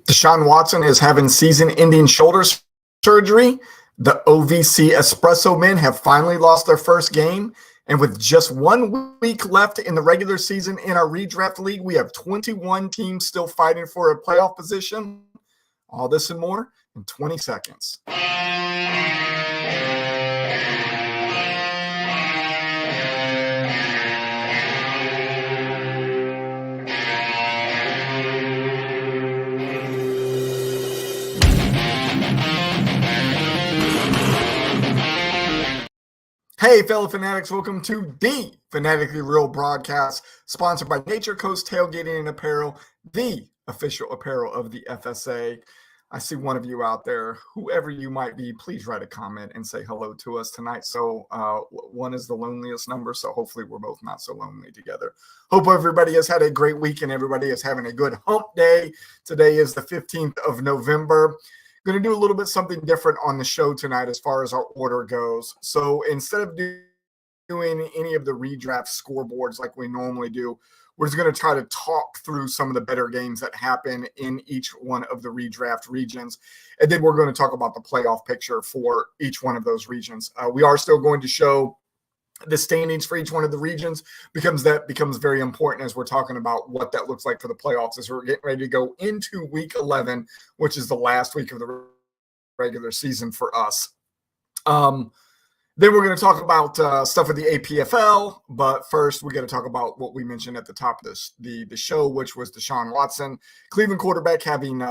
Deshaun Watson is having season-ending shoulder surgery. The OVC Espressomen have finally lost their first game. And with just 1 week left in the regular season in our redraft league, we have 21 teams still fighting for a playoff position. All this and more in 20 seconds. Hey, fellow fanatics, welcome to the Fanatically Real broadcast, sponsored by Nature Coast Tailgating and Apparel, the official apparel of the FSA. I see one of you out there, whoever you might be, please write a comment and say hello to us tonight. So one is the loneliest number, so hopefully we're both not so lonely together. Hope everybody has had a great week and everybody is having a good hump day. Today is the 15th of November. Going to do a little bit something different on the show tonight as far as our order goes. So instead of doing any of the redraft scoreboards like we normally do, we're just going to try to talk through some of the better games that happen in each one of the redraft regions. And then we're going to talk about the playoff picture for each one of those regions. We are still going to show the standings for each one of the regions becomes very important as we're talking about what that looks like for the playoffs as we're getting ready to go into week 11, which is the last week of the regular season for us. Then we're going to talk about stuff with the APFL, but first we got to talk about what we mentioned at the top of the show, which was Deshaun Watson, Cleveland quarterback, having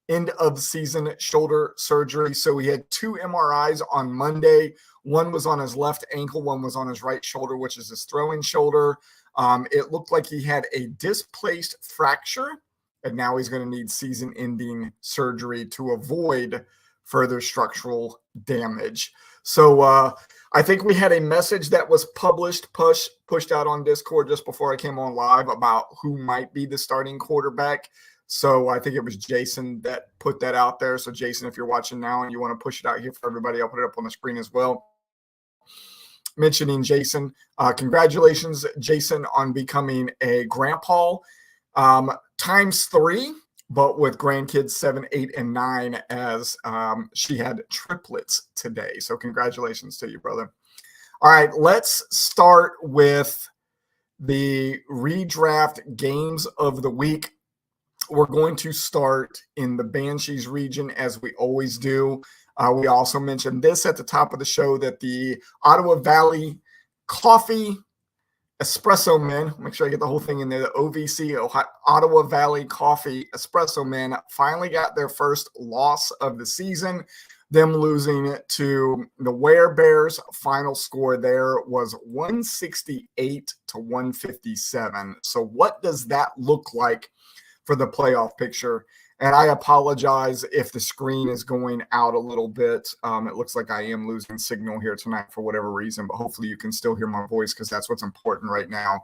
end of season shoulder surgery. So he had 2 MRIs on Monday. One was on his left ankle, one was on his right shoulder, which is his throwing shoulder. It looked like he had a displaced fracture, and now he's going to need season-ending surgery to avoid further structural damage. So I think we had a message that was pushed out on Discord just before I came on live about who might be the starting quarterback. So I think it was Jason that put that out there. So Jason, if you're watching now and you want to push it out here for everybody, I'll put it up on the screen as well. Mentioning Jason, congratulations, Jason, on becoming a grandpa, times 3, but with grandkids 7, 8, and 9, as she had triplets today. So congratulations to you, brother. All right, let's start with the redraft games of the week. We're going to start in the Banshees region, as we always do. We also mentioned this at the top of the show, that the Ottawa Valley Coffee Espressomen, make sure I get the whole thing in there, the OVC, Ottawa Valley Coffee Espressomen, finally got their first loss of the season. Them losing to the Werebears. Final score there was 168 to 157. So what does that look like for the playoff picture? And I apologize if the screen is going out a little bit. It looks like I am losing signal here tonight for whatever reason, but hopefully you can still hear my voice because that's what's important right now.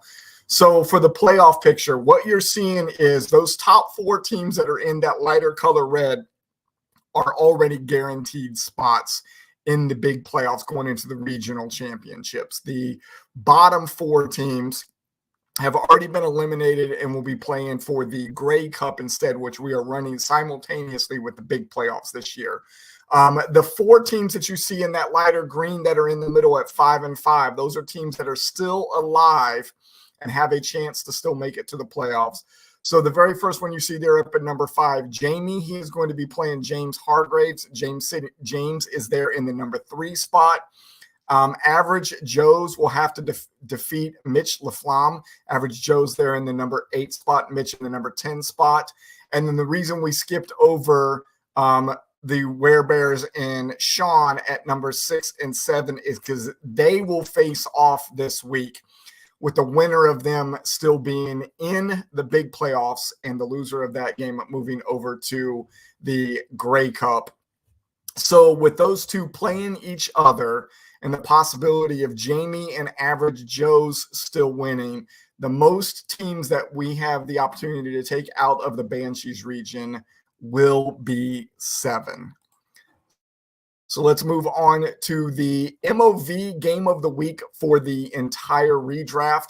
So for the playoff picture, what you're seeing is those top 4 teams that are in that lighter color red are already guaranteed spots in the big playoffs going into the regional championships. The bottom 4 teams have already been eliminated and will be playing for the Grey Cup instead, which we are running simultaneously with the big playoffs this year. The 4 teams that you see in that lighter green that are in the middle at 5 and 5, those are teams that are still alive and have a chance to still make it to the playoffs. So the very first one you see there up at number 5, Jamie, he is going to be playing James Hargraves. James is there in the number 3 spot. Average Joe's will have to defeat Mitch LaFlamme. Average Joe's there in the number 8 spot, Mitch in the number 10 spot. And then the reason we skipped over the Werebears and Sean at number 6 and 7 is because they will face off this week, with the winner of them still being in the big playoffs and the loser of that game moving over to the Grey Cup. So with those two playing each other and the possibility of Jamie and Average Joe's still winning, the most teams that we have the opportunity to take out of the Banshees region will be 7. So let's move on to the MOV game of the week for the entire redraft.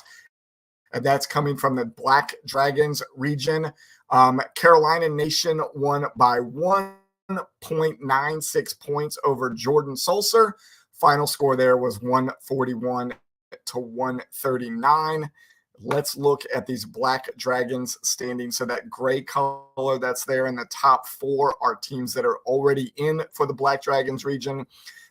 And that's coming from the Black Dragons region. Carolina Nation won by 1.96 points over Jordan Sulcer. Final score there was 141 to 139. Let's look at these Black Dragons standings. So that gray color that's there in the top 4 are teams that are already in for the Black Dragons region.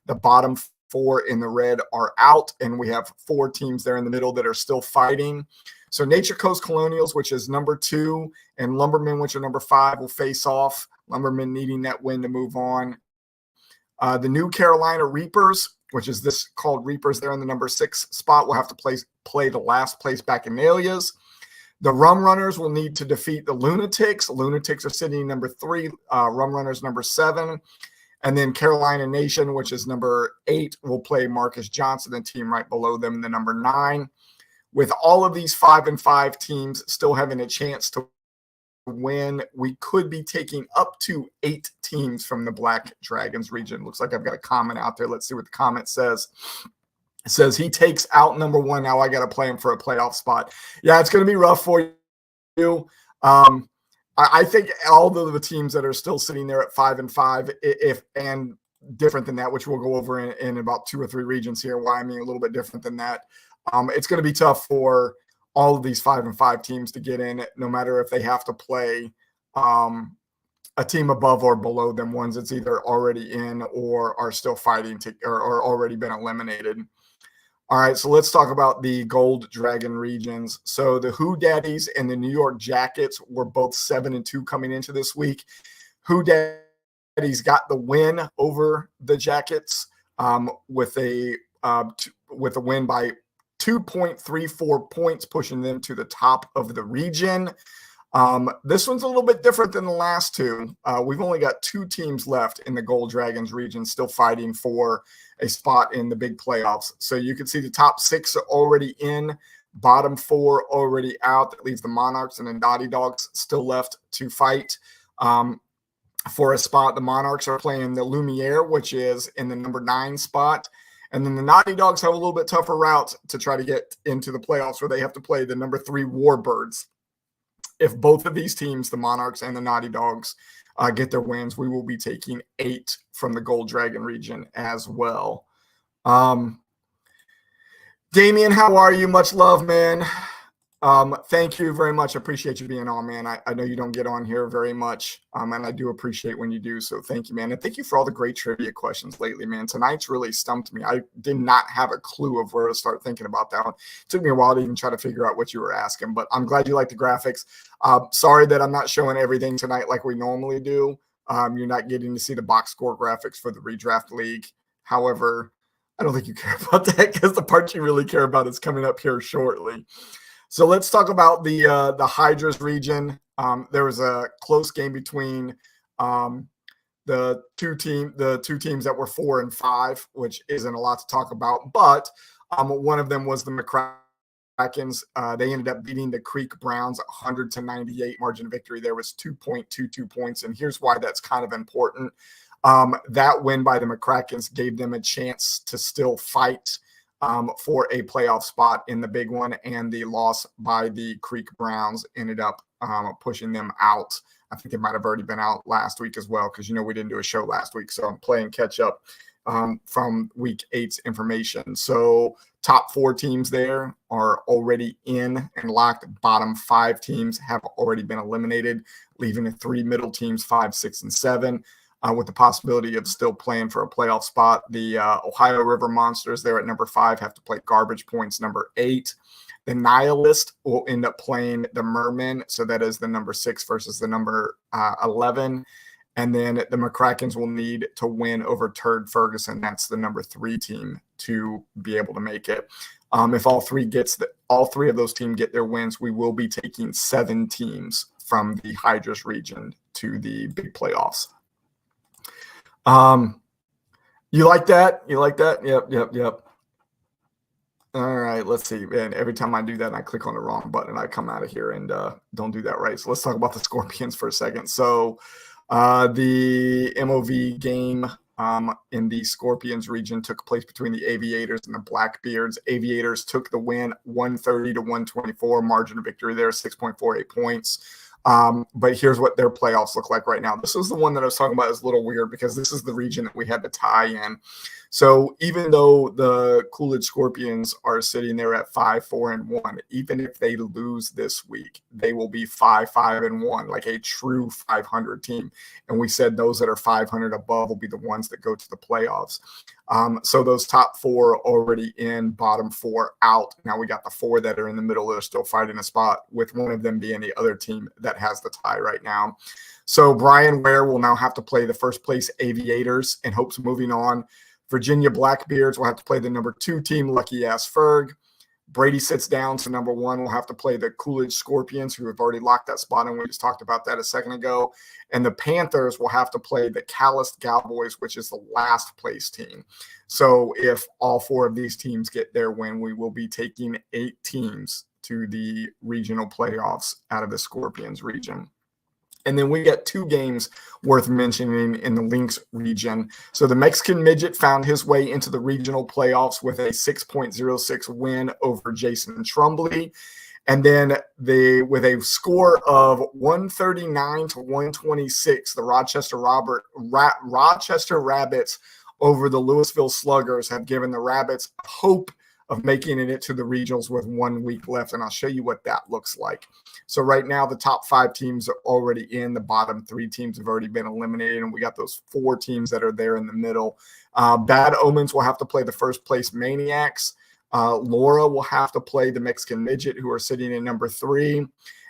The bottom 4 in the red are out, and we have 4 teams there in the middle that are still fighting. So Nature Coast Colonials, which is number 2, and Lumbermen, which are number 5, will face off. Lumbermen needing that win to move on. The New Carolina Reapers, which is this called Reapers there in the number 6 spot, will have to play the last place Bacchanalias. The Rum Runners will need to defeat the Lunatics. Lunatics are sitting number 3, Rum Runners number 7. And then Carolina Nation, which is number 8, will play Marcus Johnson, the team right below them, the number 9. With all of these 5-5 teams still having a chance to win, we could be taking up to 8 teams from the Black Dragons region. Looks like I've got a comment out there. Let's see what the comment says. It says he takes out number 1. Now I got to play him for a playoff spot. Yeah, it's going to be rough for you. I think all of the teams that are still sitting there at 5-5, and different than that, which we'll go over in about 2 or 3 regions here, why I mean a little bit different than that. It's going to be tough for all of these 5-5 teams to get in, no matter if they have to play a team above or below them, ones that's either already in or are still fighting or already been eliminated. All right, so let's talk about the Gold Dragon regions. So the Who Daddies and the New York Jackets were both 7-2 coming into this week. Who Daddies got the win over the Jackets with a win by 2.34 points, pushing them to the top of the region. This one's a little bit different than the last 2. We've only got 2 teams left in the Gold Dragons region still fighting for a spot in the big playoffs. So you can see the top 6 are already in, bottom 4 already out. That leaves the Monarchs and the Naughty Dogs still left to fight for a spot. The Monarchs are playing the Lumiere, which is in the number 9 spot. And then the Naughty Dogs have a little bit tougher route to try to get into the playoffs, where they have to play the number 3 Warbirds. If both of these teams, the Monarchs and the Naughty Dogs, get their wins, we will be taking 8 from the Gold Dragon region as well. Damien, how are you? Much love, man. Thank you very much. I appreciate you being on, man. I know you don't get on here very much, and I do appreciate when you do. So thank you, man. And thank you for all the great trivia questions lately, man. Tonight's really stumped me. I did not have a clue of where to start thinking about that one. It took me a while to even try to figure out what you were asking, but I'm glad you like the graphics. Sorry that I'm not showing everything tonight like we normally do. You're not getting to see the box score graphics for the redraft league. However, I don't think you care about that, because the part you really care about is coming up here shortly. So let's talk about the Hydras region. There was a close game between the two teams that were 4-5, which isn't a lot to talk about. But one of them was the McCrackens. They ended up beating the Creek Browns 100-98. Margin of victory there was 2.22 points. And here's why that's kind of important. That win by the McCrackens gave them a chance to still fight for a playoff spot in the big one, and the loss by the Creek Browns ended up pushing them out. I think they might have already been out last week as well, because we didn't do a show last week, so I'm playing catch up from week 8's information. So top 4 teams there are already in and locked. Bottom 5 teams have already been eliminated, leaving the 3 middle teams 5, 6, and 7. With the possibility of still playing for a playoff spot. The Ohio River Monsters there at number 5 have to play Garbage Points number 8. The Nihilist will end up playing the Mermen, so that is the number 6 versus the number 11. And then the McCrackens will need to win over Turd Ferguson. That's the number 3 team to be able to make it. If all 3 of those teams get their wins, we will be taking 7 teams from the Hydras region to the big playoffs. You like that? You like that? Yep. All right, let's see. And every time I do that, I click on the wrong button, I come out of here and don't do that right. So let's talk about the Scorpions for a second. So the MOV game in the Scorpions region took place between the Aviators and the Blackbeards. Aviators took the win 130-124. Margin of victory there, 6.48 points. But here's what their playoffs look like right now. This is the one that I was talking about is a little weird because this is the region that we had to tie in. So even though the Coolidge Scorpions are sitting there at 5-4-1, even if they lose this week, they will be 5-5-1, like a true 500 team. And we said those that are 500 above will be the ones that go to the playoffs. So those top four already in, bottom four out. Now we got the four that are in the middle that are still fighting a spot, with one of them being the other team that has the tie right now. So Brian Ware will now have to play the first place Aviators in hopes of moving on. Virginia Blackbeards will have to play the number 2 team, Lucky Ass Ferg. Brady sits down, so number 1 will have to play the Coolidge Scorpions, who have already locked that spot, and we just talked about that a second ago. And the Panthers will have to play the Calloused Cowboys, which is the last place team. So if all 4 of these teams get their win, we will be taking 8 teams to the regional playoffs out of the Scorpions region. And then we got 2 games worth mentioning in the Lynx region. So the Mexican Midget found his way into the regional playoffs with a 6.06 win over Jason Trumbley. And then with a score of 139-126, the Rochester Rabbits over the Louisville Sluggers have given the Rabbits hope of making it to the regionals with 1 week left. And I'll show you what that looks like. So right now, the top 5 teams are already in. The bottom 3 teams have already been eliminated. And we got those 4 teams that are there in the middle. Bad Omens will have to play the first place Maniacs. Laura will have to play the Mexican Midget, who are sitting in number 3.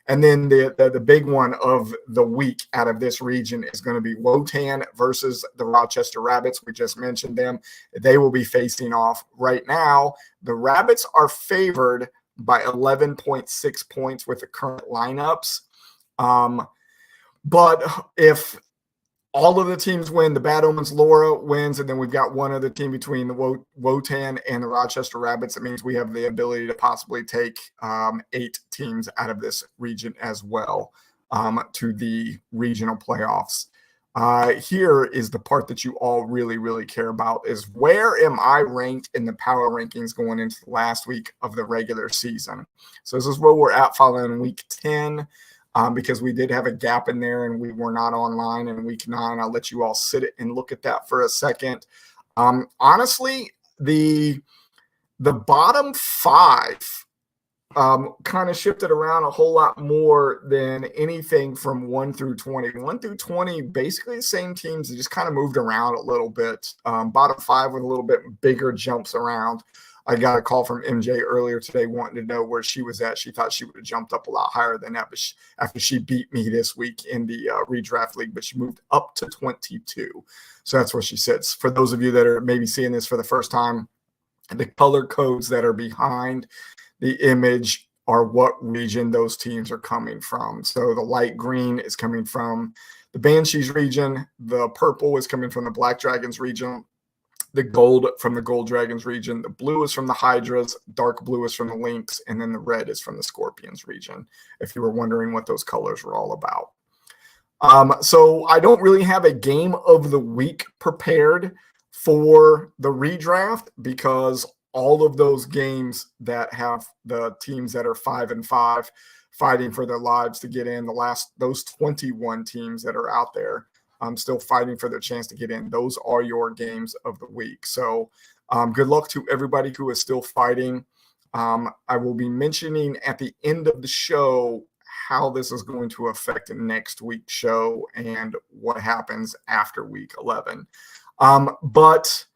And then the big one of the week out of this region is going to be Wotan versus the Rochester Rabbits. We just mentioned them. They will be facing off right now. The Rabbits are favored by 11.6 points with the current lineups. But if all of the teams win, the Bad Omens Laura wins, and then we've got one other team between the Wotan and the Rochester Rabbits. It means we have the ability to possibly take 8 teams out of this region as well to the regional playoffs. Here is the part that you all really, really care about, is where am I ranked in the power rankings going into the last week of the regular season? So this is where we're at following week 10. Because we did have a gap in there and we were not online in week 9. I'll let you all sit and look at that for a second. Honestly, the bottom 5 kind of shifted around a whole lot more than anything from 1 through 20. 1 through 20, basically the same teams that just kind of moved around a little bit. Bottom 5 with a little bit bigger jumps around. I got a call from MJ earlier today wanting to know where she was at. She thought she would have jumped up a lot higher than that, but after she beat me this week in the redraft league, but she moved up to 22. So that's what she said. For those of you that are maybe seeing this for the first time, the color codes that are behind the image are what region those teams are coming from. So the light green is coming from the Banshees region. The purple is coming from the Black Dragons region. The gold from the Gold Dragons region, the blue is from the Hydras, dark blue is from the Lynx, and then the red is from the Scorpions region, if you were wondering what those colors were all about. So I don't really have a game of the week prepared for the redraft because all of those games that have the teams that are 5-5 fighting for their lives to get in, those 21 teams that are out there, still fighting for their chance to get in. Those are your games of the week. So good luck to everybody who is still fighting. I will be mentioning at the end of the show how this is going to affect next week's show and what happens after week 11. But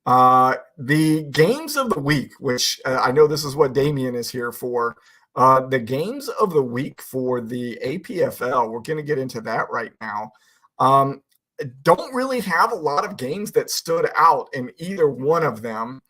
the games of the week, which I know this is what Damien is here for, the games of the week for the APFL, we're going to get into that right now. Don't really have a lot of games that stood out in either one of them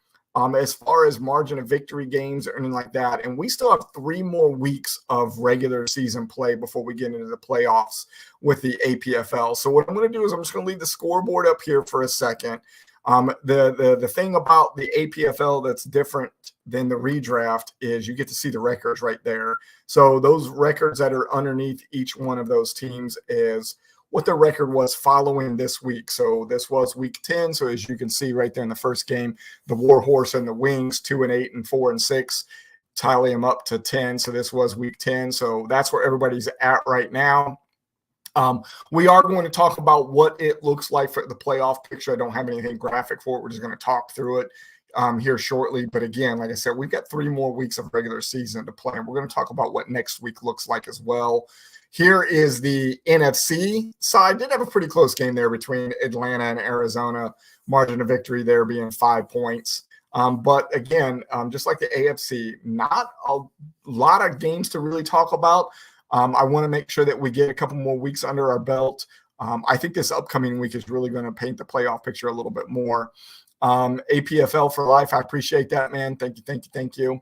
as far as margin of victory games or anything like that. And we still have 3 more weeks of regular season play before we get into the playoffs with the APFL. So what I'm going to do is I'm just going to leave the scoreboard up here for a second. The thing about the APFL that's different than the redraft is you get to see the records right there. So those records that are underneath each one of those teams is what the record was following this week. So this was week 10. So as you can see right there in the first game, the Warhorse and the Wings, 2-8 and 4-6. tally them up to 10. So this was week 10. So that's where everybody's at right now. We are going to talk about what it looks like for the playoff picture. I don't have anything graphic for it. We're just going to talk through it here shortly. But again, like I said, we've got 3 more weeks of regular season to play. And we're going to talk about what next week looks like as well. Here is the NFC side. Did have a pretty close game there between Atlanta and Arizona. Margin of victory there being 5 points. But again, just like the AFC, not a lot of games to really talk about. I want to make sure that we get a couple more weeks under our belt. I think this upcoming week is really going to paint the playoff picture a little bit more. APFL for life. I appreciate that, man. Thank you.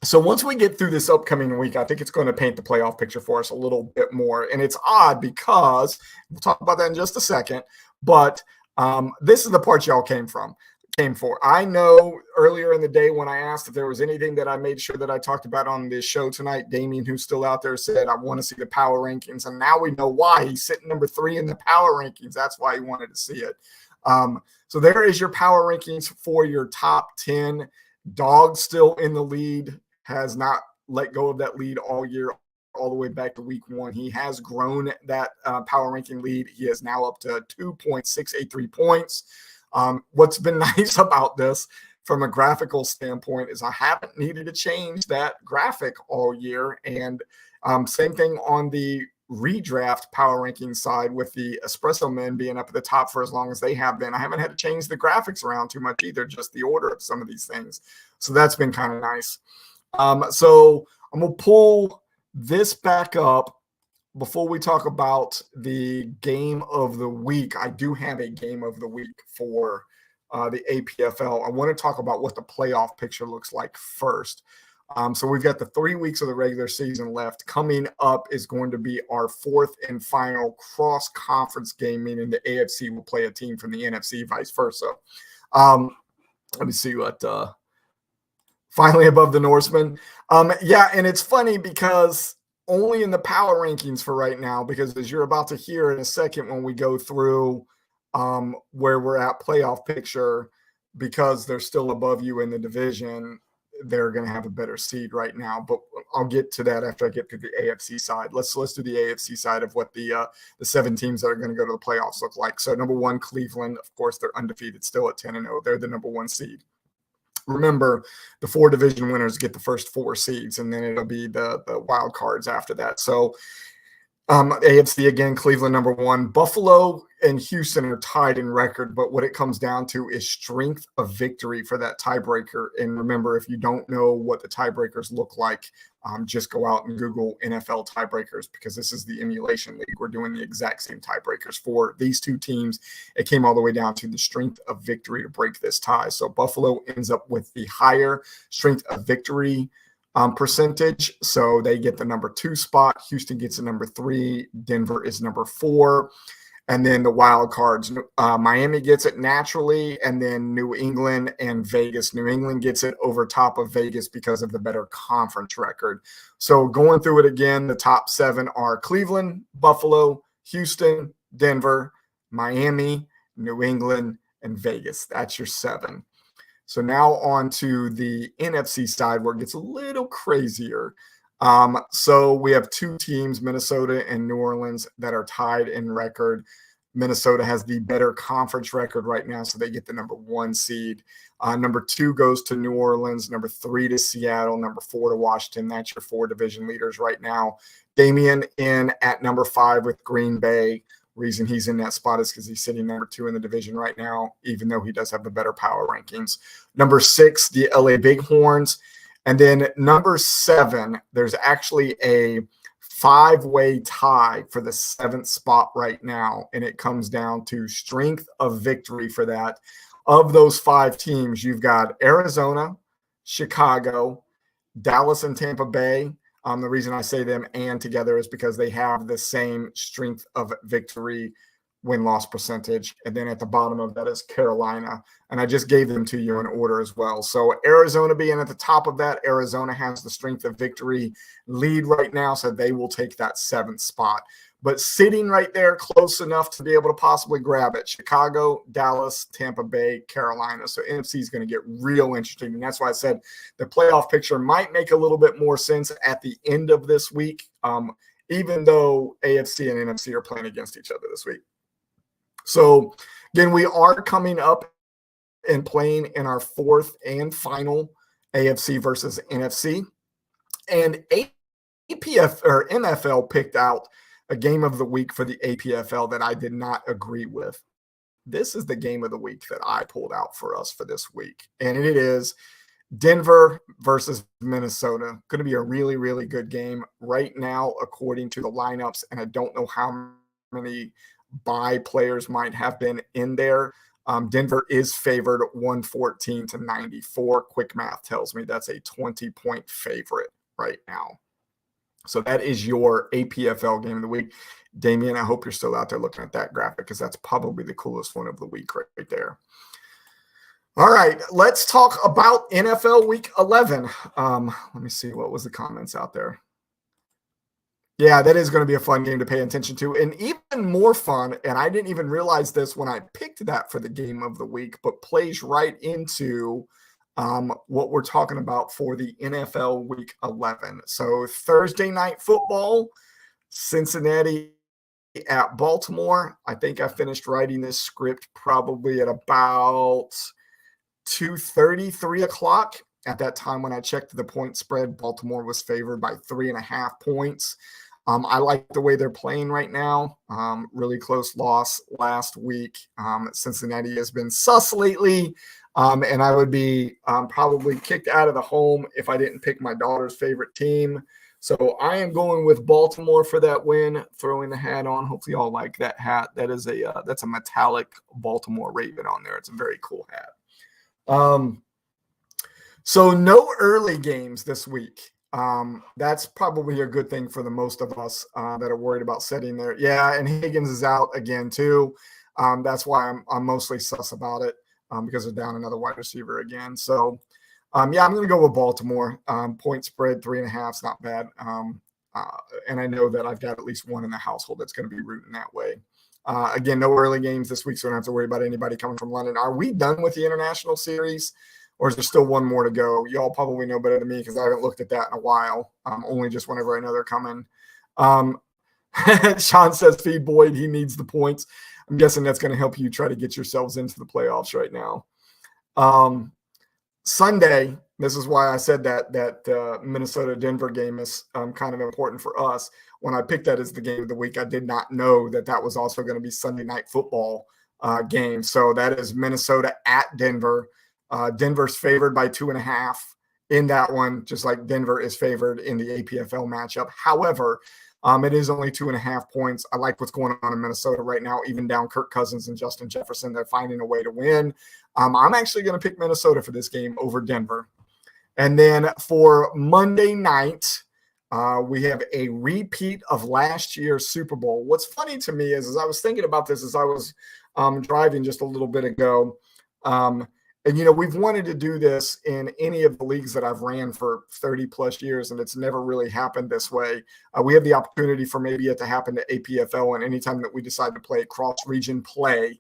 So once we get through this upcoming week, I think it's going to paint the playoff picture for us a little bit more. And it's odd because we'll talk about that in just a second. But this is the part y'all came for. I know earlier in the day when I asked if there was anything that I made sure that I talked about on this show tonight, Damien, who's still out there, said, I want to see the power rankings. And now we know why. He's sitting number 3 in the power rankings. That's why he wanted to see it. So there is your power rankings for your top 10. Dog still in the lead, has not let go of that lead all year, all the way back to week 1. He has grown that power ranking lead. He is now up to 2.683 points. What's been nice about this from a graphical standpoint is I haven't needed to change that graphic all year. And same thing on the redraft power ranking side with the Espressomen being up at the top for as long as they have been. I haven't had to change the graphics around too much either, just the order of some of these things. So that's been kind of nice. So I'm going to pull this back up. Before we talk about the game of the week, I do have a game of the week for the APFL. I want to talk about what the playoff picture looks like first. So we've got the 3 weeks of the regular season left. Coming up is going to be our 4th and final cross-conference game, meaning the AFC will play a team from the NFC, vice versa. Let me see what finally above the Norsemen. Yeah, and it's funny because only in the power rankings for right now, because as you're about to hear in a second when we go through where we're at playoff picture, because they're still above you in the division, they're going to have a better seed right now. But I'll get to that after I get to the AFC side. Let's do the AFC side of what the 7 teams that are going to go to the playoffs look like. So number 1, Cleveland. Of course, they're undefeated, still at 10-0. They're the number 1 seed. Remember, the 4 division winners get the first 4 seeds, and then it'll be the wild cards after that. So AFC again, Cleveland number 1. Buffalo and Houston are tied in record, but what it comes down to is strength of victory for that tiebreaker. And remember, if you don't know what the tiebreakers look like, just go out and Google NFL tiebreakers, because this is the emulation league. We're doing the exact same tiebreakers for these 2 teams. It came all the way down to the strength of victory to break this tie. So Buffalo ends up with the higher strength of victory percentage. So they get the number 2 spot. Houston gets the number 3. Denver is number 4. And then the wild cards, Miami gets it naturally, and then New England and Vegas. New England gets it over top of Vegas because of the better conference record. So going through it again, the top 7 are Cleveland, Buffalo, Houston, Denver, Miami, New England, and Vegas. That's your 7. So now on to the NFC side where it gets a little crazier. So we have 2 teams, Minnesota and New Orleans, that are tied in record. Minnesota has the better conference record right now, so they get the number 1 seed. Number 2 goes to New Orleans. Number 3 to Seattle. Number 4 to Washington. That's your 4 division leaders right now. Damien in at number 5 with Green Bay. Reason he's in that spot is because he's sitting number 2 in the division right now, even though he does have the better power rankings. Number 6, the LA Bighorns. And then number 7, there's actually a 5-way tie for the 7th spot right now, and it comes down to strength of victory for that. Of those 5 teams, you've got Arizona, Chicago, Dallas, and Tampa Bay. The reason I say them and together is because they have the same strength of victory win-loss percentage. And then at the bottom of that is Carolina. And I just gave them to you in order as well. So Arizona being at the top of that, Arizona has the strength of victory lead right now, so they will take that 7th spot. but sitting right there close enough to be able to possibly grab it. Chicago, Dallas, Tampa Bay, Carolina. So NFC is going to get real interesting. And that's why I said the playoff picture might make a little bit more sense at the end of this week, even though AFC and NFC are playing against each other this week. So again, we are coming up and playing in our fourth and final AFC versus NFC. And APF or MFL picked out a game of the week for the APFL that I did not agree with. This is the game of the week that I pulled out for us for this week. And it is Denver versus Minnesota. Going to be a really, really good game right now, according to the lineups. And I don't know how many bye players might have been in there. Denver is favored 114-94. Quick math tells me that's a 20-point favorite right now. So that is your APFL game of the week. Damian, I hope you're still out there looking at that graphic because that's probably the coolest one of the week right there. All right, let's talk about NFL Week 11. Let me see, what was the comments out there? Yeah, that is going to be a fun game to pay attention to, and even more fun, and I didn't even realize this when I picked that for the game of the week, but plays right into what we're talking about for the NFL Week 11. So Thursday night football, Cincinnati at Baltimore. I think I finished writing this script probably at about 2:30, 3 o'clock. At that time when I checked the point spread, Baltimore was favored by 3.5 points. I like the way they're playing right now. Really close loss last week. Cincinnati has been sus lately. And I would be probably kicked out of the home if I didn't pick my daughter's favorite team. So I am going with Baltimore for that win, throwing the hat on. Hopefully y'all like that hat. That is that's a metallic Baltimore Raven on there. It's a very cool hat. So no early games this week. That's probably a good thing for the most of us that are worried about sitting there. Yeah, and Higgins is out again too. That's why I'm mostly sus about it. Because they're down another wide receiver again. So, yeah, I'm going to go with Baltimore. Point spread 3.5 is not bad. And I know that I've got at least one in the household that's going to be rooting that way. Again, no early games this week, so I don't have to worry about anybody coming from London. Are we done with the international series, or is there still one more to go? Y'all probably know better than me because I haven't looked at that in a while, only just whenever I know they're coming. Sean says, feed Boyd, he needs the points. I'm guessing that's going to help you try to get yourselves into the playoffs right now. Sunday, this is why I said that Minnesota-Denver game is kind of important for us. When I picked that as the game of the week, I did not know that that was also going to be Sunday night football game. So that is Minnesota at Denver. Denver's favored by 2.5 in that one, just like Denver is favored in the APFL matchup. However, it is only 2.5 points. I like what's going on in Minnesota right now, even down Kirk Cousins and Justin Jefferson. They're finding a way to win. I'm actually going to pick Minnesota for this game over Denver. And then for Monday night, we have a repeat of last year's Super Bowl. What's funny to me is I was thinking about this as I was driving just a little bit ago. And, we've wanted to do this in any of the leagues that I've ran for 30 plus years, and it's never really happened this way. We have the opportunity for maybe it to happen to APFL, and anytime that we decide to play cross-region play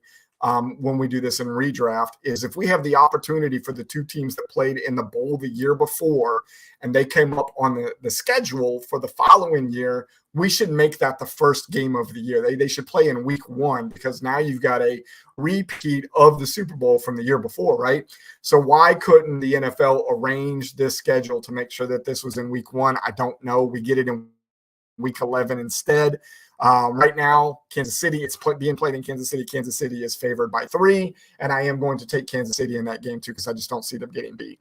when we do this in redraft is if we have the opportunity for the two teams that played in the bowl the year before and they came up on the schedule for the following year, we should make that the first game of the year. They should play in week 1 because now you've got a repeat of the Super Bowl from the year before, right? So why couldn't the NFL arrange this schedule to make sure that this was in week 1? I don't know. We get it in week 11 instead. Right now, Kansas City, it's being played in Kansas City. Kansas City is favored by 3, and I am going to take Kansas City in that game too because I just don't see them getting beat.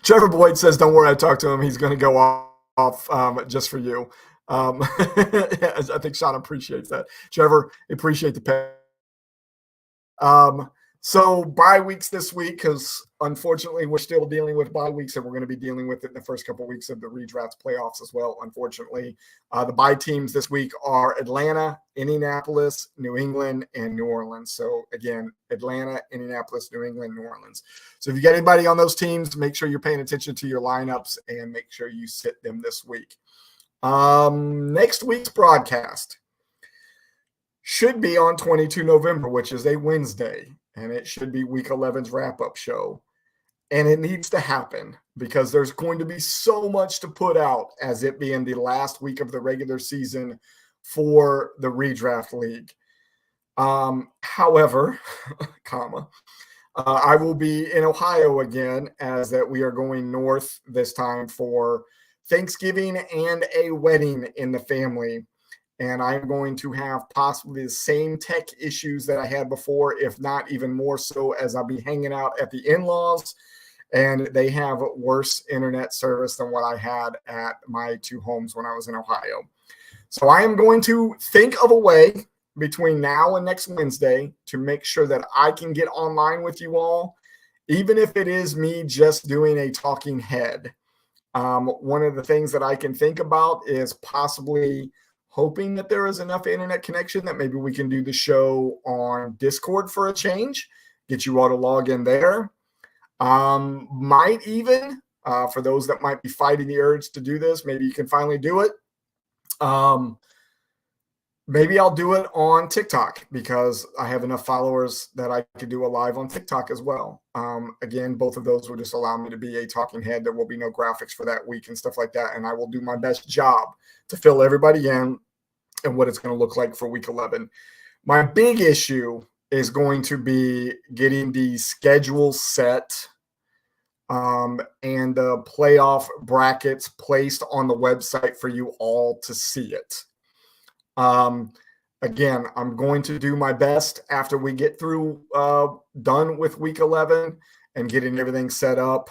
Trevor Boyd says, don't worry, I talked to him. He's going to go off just for you. I think Sean appreciates that. Trevor, appreciate the pay. So bye weeks this week, because unfortunately we're still dealing with bye weeks, and we're going to be dealing with it in the first couple of weeks of the redraft playoffs as well. Unfortunately, the bye teams this week are Atlanta, Indianapolis, New England, and New Orleans. So again, Atlanta, Indianapolis, New England, New Orleans. So if you get anybody on those teams, make sure you're paying attention to your lineups and make sure you sit them this week. Next week's broadcast should be on 22 November, which is a Wednesday. And it should be Week 11's wrap-up show. And it needs to happen because there's going to be so much to put out as it being the last week of the regular season for the redraft league. However, I will be in Ohio again, as that we are going north this time for Thanksgiving and a wedding in the family. And I'm going to have possibly the same tech issues that I had before, if not even more so, as I'll be hanging out at the in-laws, and they have worse internet service than what I had at my two homes when I was in Ohio. So I am going to think of a way between now and next Wednesday to make sure that I can get online with you all, even if it is me just doing a talking head. One of the things that I can think about is possibly hoping that there is enough internet connection that maybe we can do the show on Discord for a change, get you all to log in there. Might even, for those that might be fighting the urge to do this, maybe you can finally do it. Maybe I'll do it on TikTok because I have enough followers that I could do a live on TikTok as well. Again, both of those will just allow me to be a talking head. There will be no graphics for that week and stuff like that. And I will do my best job to fill everybody in and what it's going to look like for Week 11. My big issue is going to be getting the schedule set and the playoff brackets placed on the website for you all to see it. Again, I'm going to do my best after we get through done with Week 11 and getting everything set up.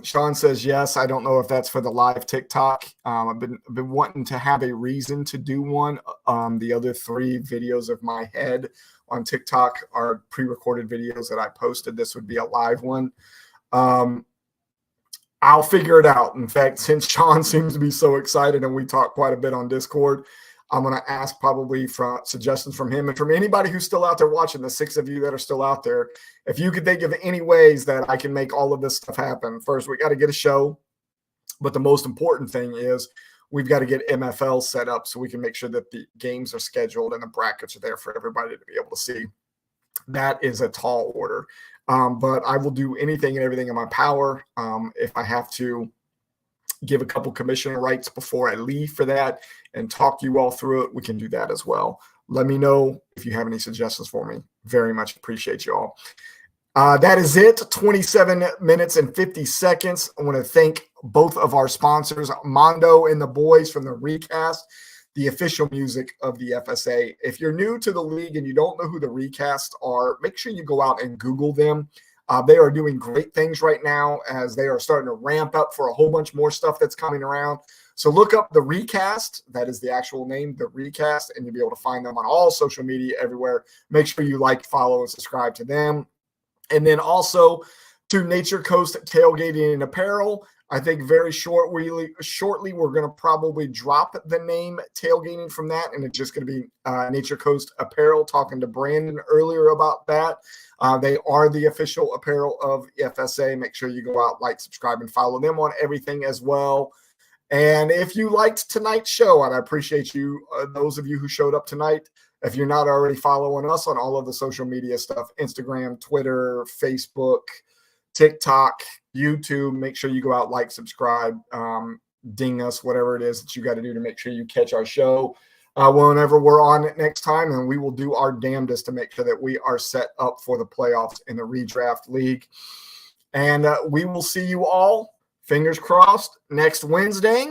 Sean says yes. I don't know if that's for the live TikTok. I've been wanting to have a reason to do one. The other 3 videos of my head on TikTok are pre-recorded videos that I posted. This would be a live one. I'll figure it out. In fact, since Sean seems to be so excited and we talk quite a bit on Discord, I'm going to ask probably for suggestions from him and from anybody who's still out there watching, the 6 of you that are still out there. If you could think of any ways that I can make all of this stuff happen. First, we got to get a show. But the most important thing is we've got to get MFL set up so we can make sure that the games are scheduled and the brackets are there for everybody to be able to see. That is a tall order. But I will do anything and everything in my power. If I have to give a couple commissioner rights before I leave for that and talk you all through it, we can do that as well. Let me know if you have any suggestions for me. Very much appreciate you all. That is it. 27 minutes and 50 seconds. I want to thank both of our sponsors, Mondo and the boys from the Recast, the official music of the FSA. If you're new to the league and you don't know who the Recast are, make sure you go out and Google them. They are doing great things right now as they are starting to ramp up for a whole bunch more stuff that's coming around. So look up the Recast. That is the actual name, the Recast, and you'll be able to find them on all social media everywhere. Make sure you like, follow, and subscribe to them. And then also to Nature Coast Tailgating and Apparel. I think very shortly we're going to probably drop the name Tailgating from that, and it's just going to be Nature Coast Apparel. Talking to Brandon earlier about that. They are the official apparel of FSA. Make sure you go out, like, subscribe, and follow them on everything as well. And if you liked tonight's show, and I appreciate you, those of you who showed up tonight, if you're not already following us on all of the social media stuff, Instagram, Twitter, Facebook, TikTok, YouTube, make sure you go out, like, subscribe, ding us, whatever it is that you got to do to make sure you catch our show whenever we're on it next time. And we will do our damnedest to make sure that we are set up for the playoffs in the redraft league. And we will see you all, fingers crossed, next Wednesday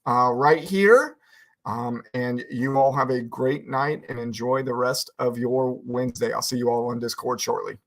right here. And you all have a great night and enjoy the rest of your Wednesday. I'll see you all on Discord shortly.